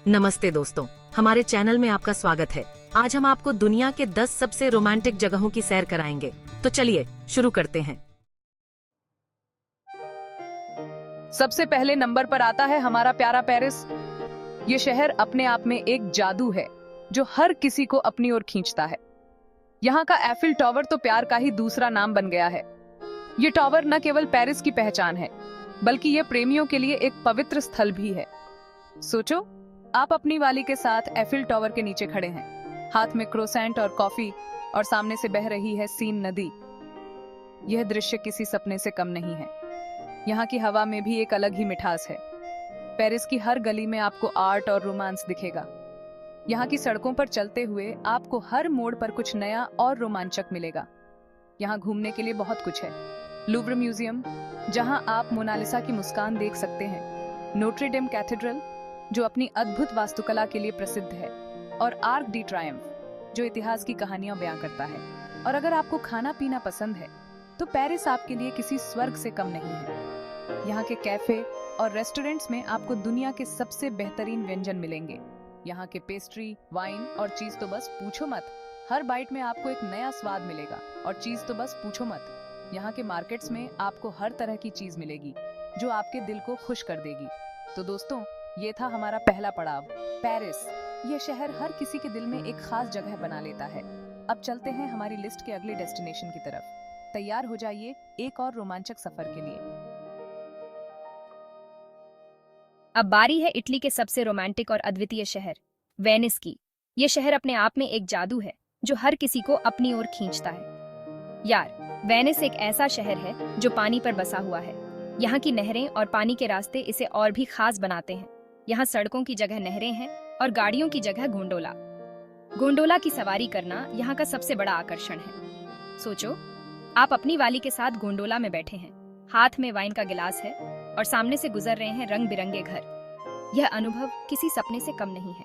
नमस्ते दोस्तों, हमारे चैनल में आपका स्वागत है। आज हम आपको दुनिया के 10 सबसे रोमांटिक जगहों की सैर कराएंगे। तो चलिए शुरू करते हैं। सबसे पहले नंबर पर आता है हमारा प्यारा पेरिस। ये शहर अपने आप में एक जादू है जो हर किसी को अपनी ओर खींचता है। यहाँ का एफिल टावर तो प्यार का ही दूसरा नाम बन गया है। ये टावर न केवल पेरिस की पहचान है, बल्कि ये प्रेमियों के लिए एक पवित्र स्थल भी है। सोचो, आप अपनी वाली के साथ एफिल टावर के नीचे खड़े हैं, हाथ में क्रोसेंट और कॉफी, और सामने से बह रही है सीन नदी। यह दृश्य किसी सपने से कम नहीं है। यहाँ की हवा में भी एक अलग ही मिठास है। पेरिस की हर गली में आपको आर्ट और रोमांस दिखेगा। यहाँ की सड़कों पर चलते हुए आपको हर मोड़ पर कुछ नया और रोमांचक मिलेगा। यहाँ घूमने के लिए बहुत कुछ है। लूव्र म्यूजियम, जहाँ आप मोनालिसा की मुस्कान देख सकते हैं, नोट्रे डेम कैथेड्रल, जो अपनी अद्भुत वास्तुकला के लिए प्रसिद्ध है, और आर्क डी ट्रायम्फ, जो इतिहास की कहानियां बयां करता है। और अगर आपको खाना पीना पसंद है, तो पेरिस आपके लिए किसी स्वर्ग से कम नहीं है। यहाँ के कैफे और रेस्टोरेंट्स में आपको दुनिया के सबसे बेहतरीन व्यंजन मिलेंगे। यहाँ के पेस्ट्री, वाइन और चीज तो बस पूछो मत। हर बाइट में आपको एक नया स्वाद मिलेगा, और चीज तो बस पूछो मत। यहाँ के मार्केट्स में आपको हर तरह की चीज मिलेगी जो आपके दिल को खुश कर देगी। तो दोस्तों, ये था हमारा पहला पड़ाव, पेरिस। ये शहर हर किसी के दिल में एक खास जगह बना लेता है। अब चलते हैं हमारी लिस्ट के अगले डेस्टिनेशन की तरफ। तैयार हो जाइए एक और रोमांचक सफर के लिए। अब बारी है इटली के सबसे रोमांटिक और अद्वितीय शहर, वेनिस की। यह शहर अपने आप में एक जादू है जो हर किसी को अपनी ओर खींचता है। यार, वेनिस एक ऐसा शहर है जो पानी पर बसा हुआ है। यहाँ की नहरें और पानी के रास्ते इसे और भी खास बनाते हैं। यहाँ सड़कों की जगह नहरें हैं और गाड़ियों की जगह गोंडोला। गोंडोला की सवारी करना यहाँ का सबसे बड़ा आकर्षण है। सोचो, आप अपनी वाली के साथ गोंडोला में बैठे हैं, हाथ में वाइन का गिलास है और सामने से गुजर रहे हैं रंग बिरंगे घर। यह अनुभव किसी सपने से कम नहीं है।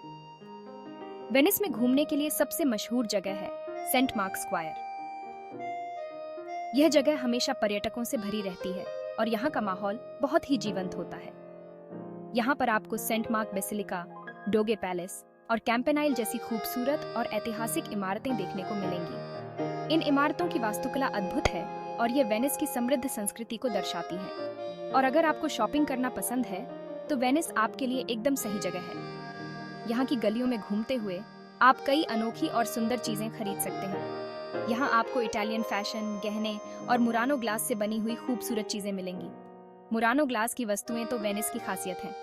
वेनिस में घूमने के लिए सबसे मशहूर जगह है सेंट मार्क स्क्वायर। यह जगह हमेशा पर्यटकों से भरी रहती है और यहाँ का माहौल बहुत ही जीवंत होता है। यहाँ पर आपको सेंट मार्क बेसिलिका, डोगे पैलेस और कैंपेनाइल जैसी खूबसूरत और ऐतिहासिक इमारतें देखने को मिलेंगी। इन इमारतों की वास्तुकला अद्भुत है और ये वेनिस की समृद्ध संस्कृति को दर्शाती है। और अगर आपको शॉपिंग करना पसंद है, तो वेनिस आपके लिए एकदम सही जगह है। यहाँ की गलियों में घूमते हुए आप कई अनोखी और सुंदर चीजें खरीद सकते हैं। यहाँ आपको इटालियन फैशन, गहने और मुरानो ग्लास से बनी हुई खूबसूरत चीजें मिलेंगी। मुरानो ग्लास की वस्तुएं तो वेनिस की खासियत हैं।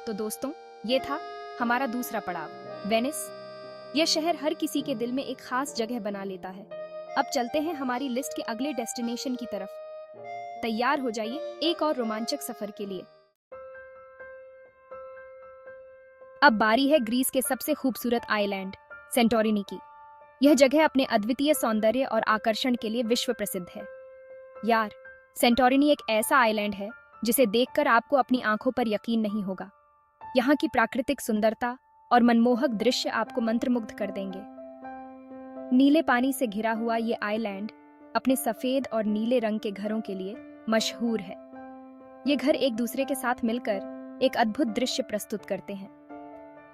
तो दोस्तों, ये था हमारा दूसरा पड़ाव, वेनिस। यह शहर हर किसी के दिल में एक खास जगह बना लेता है। अब चलते हैं हमारी लिस्ट के अगले डेस्टिनेशन की तरफ। तैयार हो जाइए एक और रोमांचक सफर के लिए। अब बारी है ग्रीस के सबसे खूबसूरत आइलैंड सेंटोरिनी की। यह जगह अपने अद्वितीय सौंदर्य और आकर्षण के लिए विश्व प्रसिद्ध है। यार, सेंटोरिनी एक ऐसा आइलैंड है जिसे देखकर आपको अपनी आंखों पर यकीन नहीं होगा। यहाँ की प्राकृतिक सुंदरता और मनमोहक दृश्य आपको मंत्रमुग्ध कर देंगे। नीले पानी से घिरा हुआ ये आइलैंड अपने सफेद और नीले रंग के घरों के लिए मशहूर है। ये घर एक दूसरे के साथ मिलकर एक अद्भुत दृश्य प्रस्तुत करते हैं।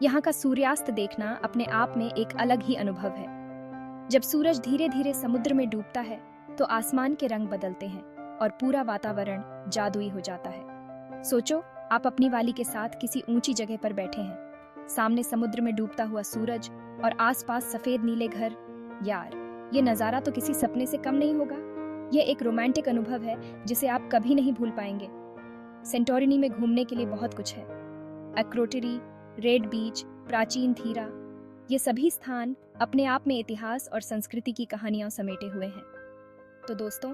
यहाँ का सूर्यास्त देखना अपने आप में एक अलग ही अनुभव है। जब सूरज धीरे धीरे समुद्र में डूबता है, तो आसमान के रंग बदलते हैं और पूरा वातावरण जादुई हो जाता है। सोचो, आप अपनी वाली के साथ किसी ऊंची जगह पर बैठे हैं, सामने समुद्र में डूबता हुआ सूरज और आसपास सफेद नीले घर। यार, ये नज़ारा तो किसी सपने से कम नहीं होगा। ये एक रोमांटिक अनुभव है जिसे आप कभी नहीं भूल पाएंगे। सेंटोरिनी में घूमने के लिए बहुत कुछ है। एक्रोटेरी, रेड बीच, प्राचीन थीरा, ये सभी स्थान अपने आप में इतिहास और संस्कृति की कहानियां समेटे हुए हैं। तो दोस्तों,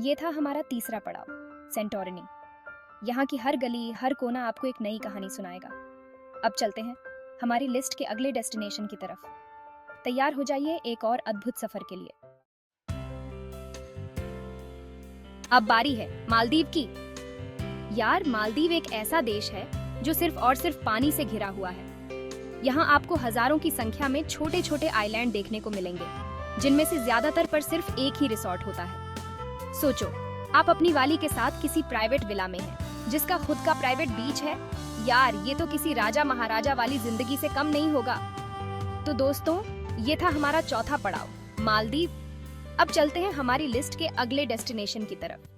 ये था हमारा तीसरा पड़ाव, सेंटोरिनी। यहाँ की हर गली, हर कोना आपको एक नई कहानी सुनाएगा। अब चलते हैं हमारी लिस्ट के अगले डेस्टिनेशन की तरफ। तैयार हो जाइए एक और अद्भुत सफर के लिए। अब बारी है मालदीव की। यार, मालदीव एक ऐसा देश है जो सिर्फ और सिर्फ पानी से घिरा हुआ है। यहाँ आपको हजारों की संख्या में छोटे छोटे आइलैंड देखने को मिलेंगे, जिनमें से ज्यादातर पर सिर्फ एक ही रिसोर्ट होता है। सोचो, आप अपनी वाली के साथ किसी प्राइवेट विला में हैं, जिसका खुद का प्राइवेट बीच है। यार ये तो किसी राजा महाराजा वाली जिंदगी से कम नहीं होगा। तो दोस्तों ये था हमारा चौथा पड़ाव, मालदीव। अब चलते हैं हमारी लिस्ट के अगले डेस्टिनेशन की तरफ।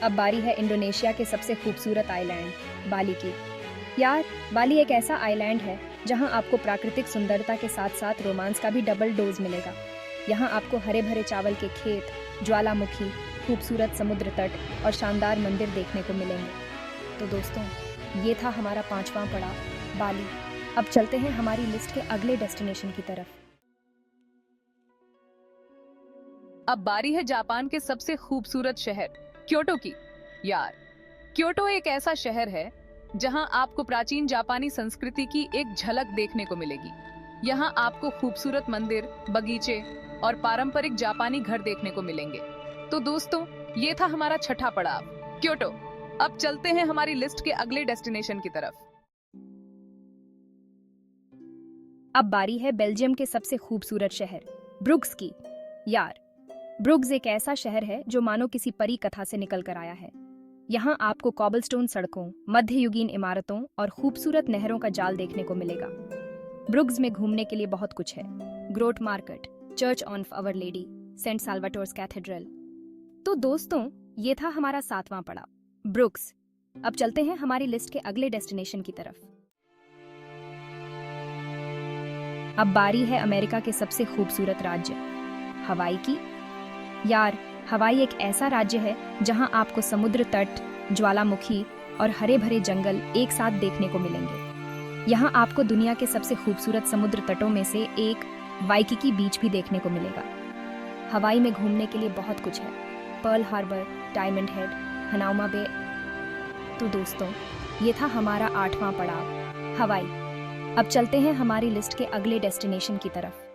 अब बारी है इंडोनेशिया के सबसे खूबसूरत आइलैंड बाली की। यार बाली एक ऐसा आइलैंड है जहां आपको प्राकृतिक सुंदरता के साथ साथ रोमांस का भी डबल डोज मिलेगा। यहां आपको हरे भरे चावल के खेत, ज्वालामुखी, खूबसूरत समुद्र तट और शानदार मंदिर देखने को मिलेंगे। तो दोस्तों ये था हमारा पांचवां पड़ाव, बाली। अब चलते हैं हमारी लिस्ट के अगले डेस्टिनेशन की तरफ। अब बारी है जापान के सबसे खूबसूरत शहर क्योटो की। यार क्योटो एक ऐसा शहर है जहां आपको प्राचीन जापानी संस्कृति की एक झलक देखने को मिलेगी। यहां आपको खूबसूरत मंदिर, बगीचे और पारंपरिक जापानी घर देखने को मिलेंगे। तो दोस्तों ये था हमारा छठा पड़ाव, क्योटो। अब चलते हैं हमारी लिस्ट के अगले डेस्टिनेशन की तरफ। अब बारी है बेल्जियम के सबसे खूबसूरत शहर ब्रुग्स की। यार ब्रुग्स एक ऐसा शहर है जो मानो किसी परी कथा से निकल कर आया है। यहाँ आपको कॉबलस्टोन सड़कों, मध्ययुगीन इमारतों और खूबसूरत नहरों का जाल देखने को मिलेगा। ब्रुग्स में घूमने के लिए बहुत कुछ है। Grote Market, Church of Our Lady, Saint Salvator's Cathedral. तो दोस्तों ये था हमारा सातवां पड़ाव, ब्रुग्स। अब चलते हैं हमारी लिस्ट के अगले डेस्टिनेशन की तरफ। अब बारी है अमेरिका के सबसे खूबसूरत राज्य हवाई की। यार हवाई एक ऐसा राज्य है जहां आपको समुद्र तट, ज्वालामुखी और हरे भरे जंगल एक साथ देखने को मिलेंगे। यहां आपको दुनिया के सबसे खूबसूरत समुद्र तटों में से एक वाइकिकी बीच भी देखने को मिलेगा। हवाई में घूमने के लिए बहुत कुछ है। पर्ल हार्बर, डायमंड हेड, हनाउमा बे। तो दोस्तों ये था हमारा आठवां पड़ाव, हवाई। अब चलते हैं हमारी लिस्ट के अगले डेस्टिनेशन की तरफ।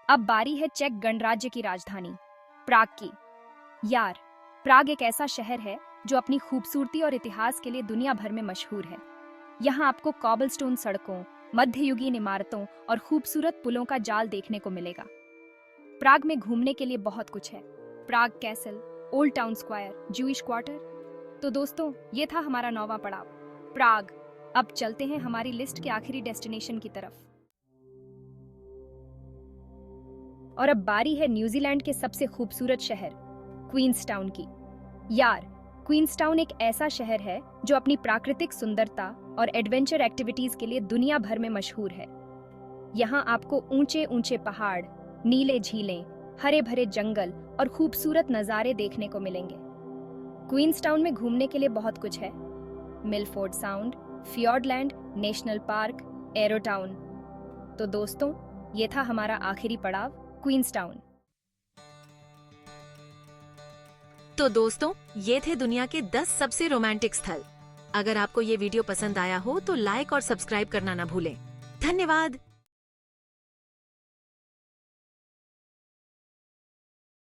अब बारी है चेक गणराज्य की राजधानी प्राग की। यार प्राग एक ऐसा शहर है जो अपनी खूबसूरती और इतिहास के लिए दुनिया भर में मशहूर है। यहाँ आपको कॉबलस्टोन सड़कों, मध्ययुगीन इमारतों और खूबसूरत पुलों का जाल देखने को मिलेगा। प्राग में घूमने के लिए बहुत कुछ है। Prague Castle, Old Town Square, Jewish Quarter. तो दोस्तों ये था हमारा नौवां पड़ाव, प्राग। अब चलते हैं हमारी लिस्ट के आखिरी डेस्टिनेशन की तरफ। और अब बारी है न्यूजीलैंड के सबसे खूबसूरत शहर क्वींसटाउन की। यार क्वींसटाउन एक ऐसा शहर है जो अपनी प्राकृतिक सुंदरता और एडवेंचर एक्टिविटीज के लिए दुनिया भर में मशहूर है। यहाँ आपको ऊंचे ऊंचे पहाड़, नीले झीलें, हरे भरे जंगल और खूबसूरत नज़ारे देखने को मिलेंगे। क्वींसटाउन में घूमने के लिए बहुत कुछ है। Milford Sound, Fiordland National Park, Arrowtown. तो दोस्तों ये था हमारा आखिरी पड़ाव, क्वींसटाउन। तो दोस्तों ये थे दुनिया के 10 सबसे रोमांटिक स्थल। अगर आपको ये वीडियो पसंद आया हो तो लाइक और सब्सक्राइब करना ना भूलें। धन्यवाद।